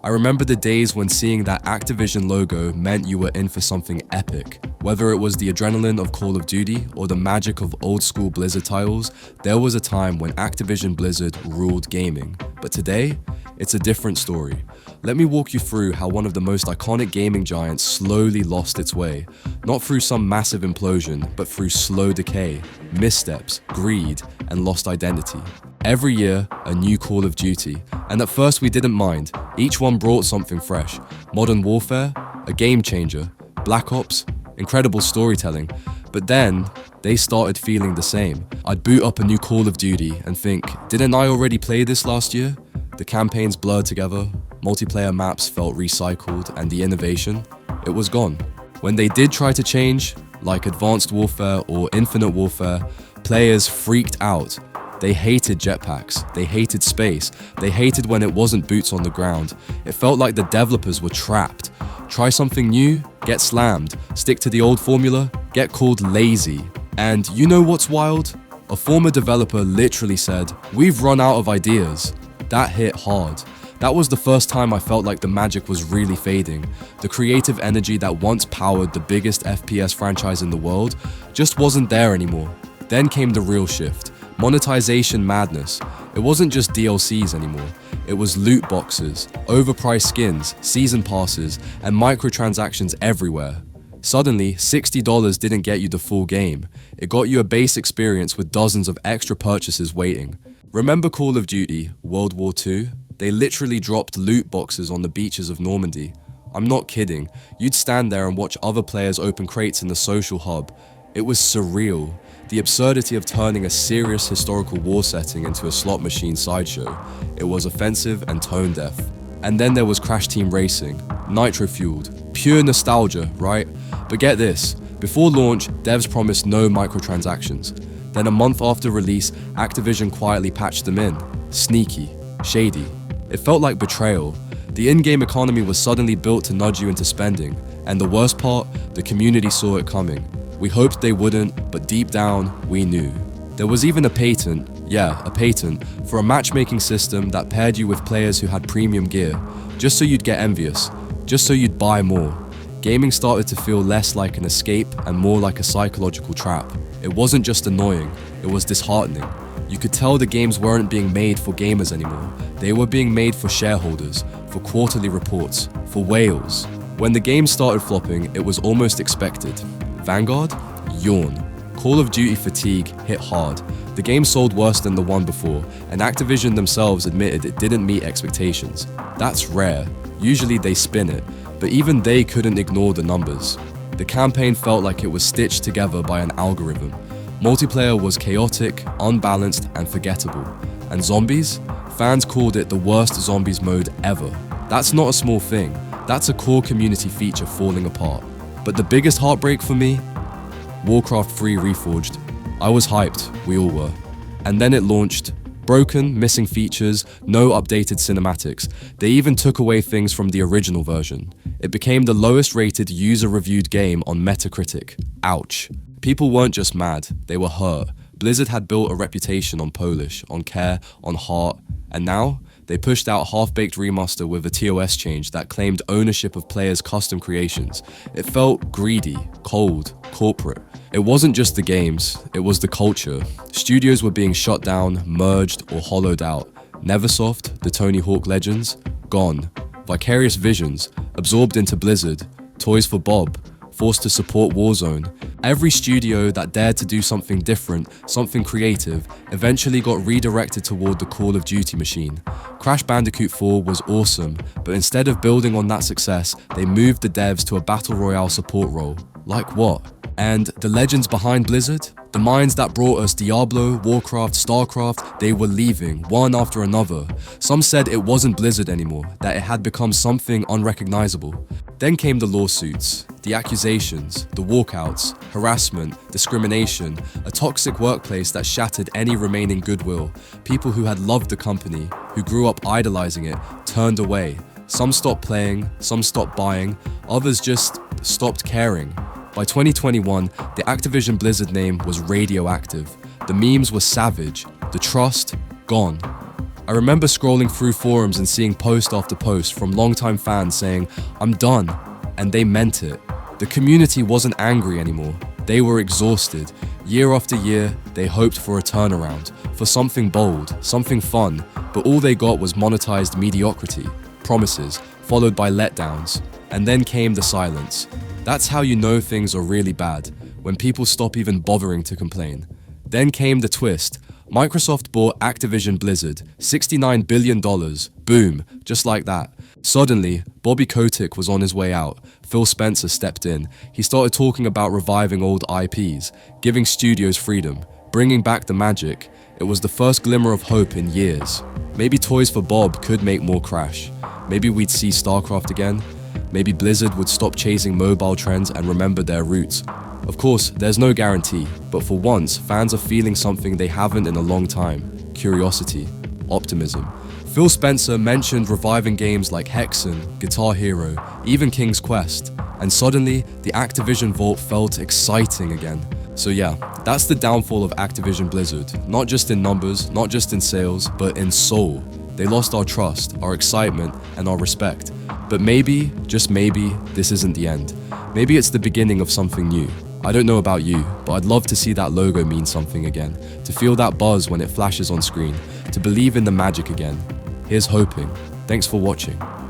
I remember the days when seeing that Activision logo meant you were in for something epic. Whether it was the adrenaline of Call of Duty or the magic of old school Blizzard titles, there was a time when Activision Blizzard ruled gaming. But today, it's a different story. Let me walk you through how one of the most iconic gaming giants slowly lost its way. Not through some massive implosion, but through slow decay, missteps, greed, and lost identity. Every year, a new Call of Duty, and at first we didn't mind. Each one brought something fresh. Modern Warfare, a game changer. Black Ops, incredible storytelling. But then, they started feeling the same. I'd boot up a new Call of Duty and think, didn't I already play this last year? The campaigns blurred together, multiplayer maps felt recycled, and the innovation, it was gone. When they did try to change, like Advanced Warfare or Infinite Warfare, players freaked out. They hated jetpacks, they hated space, they hated when it wasn't boots on the ground. It felt like the developers were trapped. Try something new, get slammed. Stick to the old formula, get called lazy. And you know what's wild? A former developer literally said, "We've run out of ideas." That hit hard. That was the first time I felt like the magic was really fading. The creative energy that once powered the biggest FPS franchise in the world just wasn't there anymore. Then came the real shift. Monetization madness. It wasn't just DLCs anymore. It was loot boxes, overpriced skins, season passes, and microtransactions everywhere. Suddenly, $60 didn't get you the full game. It got you a base experience with dozens of extra purchases waiting. Remember Call of Duty, World War II? They literally dropped loot boxes on the beaches of Normandy. I'm not kidding. You'd stand there and watch other players open crates in the social hub. It was surreal. The absurdity of turning a serious historical war setting into a slot machine sideshow. It was offensive and tone deaf. And then there was Crash Team Racing, nitro-fueled, pure nostalgia, right? But get this, before launch, devs promised no microtransactions. Then a month after release, Activision quietly patched them in. Sneaky, shady. It felt like betrayal. The in-game economy was suddenly built to nudge you into spending. And the worst part, the community saw it coming. We hoped they wouldn't, but deep down, we knew. There was even a patent, for a matchmaking system that paired you with players who had premium gear, just so you'd get envious, just so you'd buy more. Gaming started to feel less like an escape and more like a psychological trap. It wasn't just annoying, it was disheartening. You could tell the games weren't being made for gamers anymore. They were being made for shareholders, for quarterly reports, for whales. When the game started flopping, it was almost expected. Vanguard? Yawn. Call of Duty fatigue hit hard. The game sold worse than the one before, and Activision themselves admitted it didn't meet expectations. That's rare. Usually they spin it, but even they couldn't ignore the numbers. The campaign felt like it was stitched together by an algorithm. Multiplayer was chaotic, unbalanced, and forgettable. And zombies? Fans called it the worst zombies mode ever. That's not a small thing. That's a core community feature falling apart. But the biggest heartbreak for me? Warcraft III Reforged. I was hyped, we all were. And then it launched. Broken, missing features, no updated cinematics. They even took away things from the original version. It became the lowest rated user-reviewed game on Metacritic. Ouch. People weren't just mad, they were hurt. Blizzard had built a reputation on polish, on care, on heart, and now they pushed out a half-baked remaster with a TOS change that claimed ownership of players' custom creations. It felt greedy, cold, corporate. It wasn't just the games, it was the culture. Studios were being shut down, merged, or hollowed out. Neversoft, the Tony Hawk legends, gone. Vicarious Visions, absorbed into Blizzard. Toys for Bob, forced to support Warzone. Every studio that dared to do something different, something creative, eventually got redirected toward the Call of Duty machine. Crash Bandicoot 4 was awesome, but instead of building on that success, they moved the devs to a battle royale support role. Like what? And the legends behind Blizzard? The minds that brought us Diablo, Warcraft, StarCraft, they were leaving, one after another. Some said it wasn't Blizzard anymore, that it had become something unrecognizable. Then came the lawsuits, the accusations, the walkouts, harassment, discrimination, a toxic workplace that shattered any remaining goodwill. People who had loved the company, who grew up idolizing it, turned away. Some stopped playing, some stopped buying, others just stopped caring. By 2021, the Activision Blizzard name was radioactive. The memes were savage, the trust, gone. I remember scrolling through forums and seeing post after post from longtime fans saying, "I'm done," and they meant it. The community wasn't angry anymore. They were exhausted. Year after year, they hoped for a turnaround, for something bold, something fun, but all they got was monetized mediocrity, promises, followed by letdowns. And then came the silence. That's how you know things are really bad, when people stop even bothering to complain. Then came the twist. Microsoft bought Activision Blizzard, $69 billion, boom, just like that. Suddenly, Bobby Kotick was on his way out. Phil Spencer stepped in. He started talking about reviving old IPs, giving studios freedom, bringing back the magic. It was the first glimmer of hope in years. Maybe Toys for Bob could make more Crash. Maybe we'd see StarCraft again. Maybe Blizzard would stop chasing mobile trends and remember their roots. Of course, there's no guarantee, but for once, fans are feeling something they haven't in a long time: curiosity, optimism. Phil Spencer mentioned reviving games like Hexen, Guitar Hero, even King's Quest, and suddenly, the Activision vault felt exciting again. So yeah, that's the downfall of Activision Blizzard, not just in numbers, not just in sales, but in soul. They lost our trust, our excitement, and our respect. But maybe, just maybe, this isn't the end. Maybe it's the beginning of something new. I don't know about you, but I'd love to see that logo mean something again, to feel that buzz when it flashes on screen, to believe in the magic again. Here's hoping. Thanks for watching.